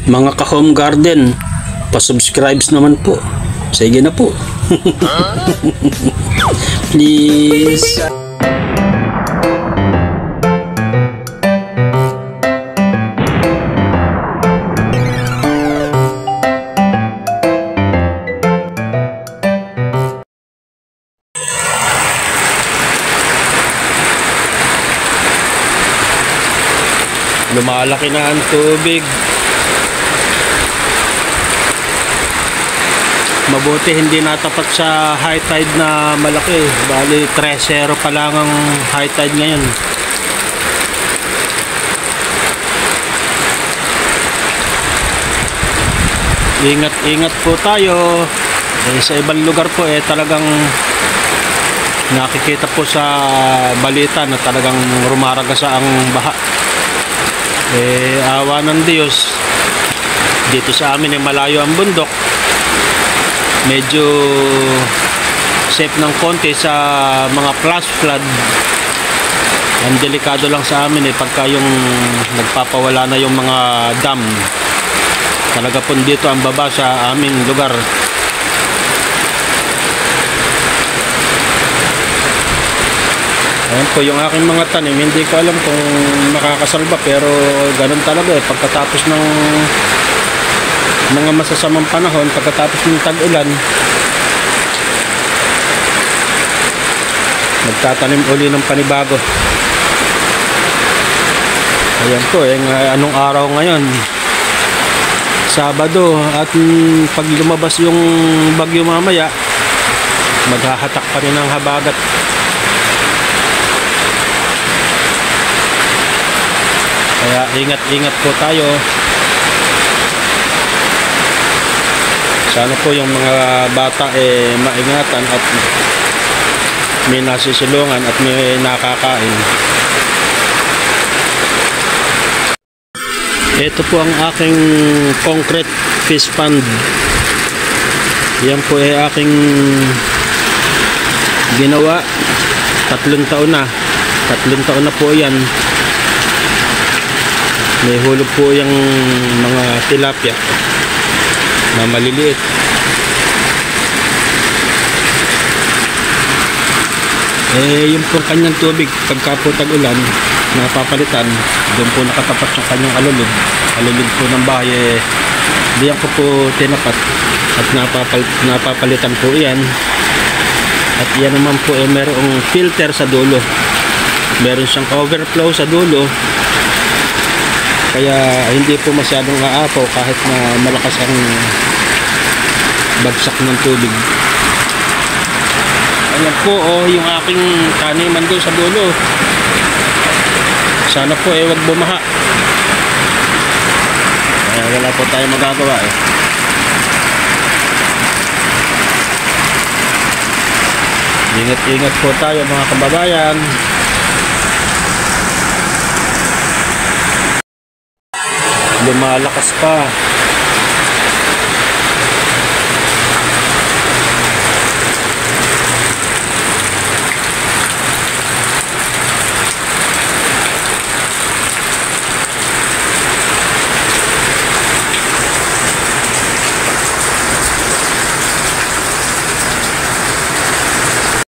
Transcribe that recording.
Mga ka-home garden, pa-subscribes naman po. Sige na po. Please. Lumalaki na ang tubig. Mabuti hindi natapat sa high tide na malaki. Bali 3-0 pa lang ang high tide ngayon. Ingat po tayo. Sa ibang lugar po talagang nakikita po sa balita na talagang rumaragasa ang baha. Awa ng Diyos, dito sa amin malayo ang bundok, medyo safe ng konti sa mga flash flood. Ang delikado lang sa amin pagka yung nagpapawala na yung mga dam. Talaga po dito ang baba sa aming lugar. Ayan po yung aking mga tanim. Hindi ko alam kung makakasalba, pero ganun talaga pagkatapos ng mga masasamang panahon, pagkatapos ng tag-ulan, magtatanim uli ng panibago. Ayan po anong araw ngayon? Sabado. At pag lumabas yung bagyo mamaya, maghahatak pa rin ang habagat. Kaya ingat po tayo. Sana po yung mga bata maingatan at may nasisilungan at may nakakain. Ito po ang aking concrete fish pond. Yan po aking ginawa. 3 taon na. 3 taon na po yan. May hulog po yung mga tilapia na maliliit. Yung po kanyang tubig pagka po tag-ulan, napapalitan. Doon po nakatapat yung kanyang alulod po ng bahay. Diyan ko po tinapat at napapalitan po yan. At yan naman po merong filter sa dulo. Meron siyang overflow sa dulo, kaya hindi po masyadong aapaw kahit na malakas ang bagsak ng tubig. Ayan po yung aking taniman doon sa dulo. Sana po wag bumaha. Wala po tayo magagawa Ingat po tayo mga kababayan. Lumalakas pa.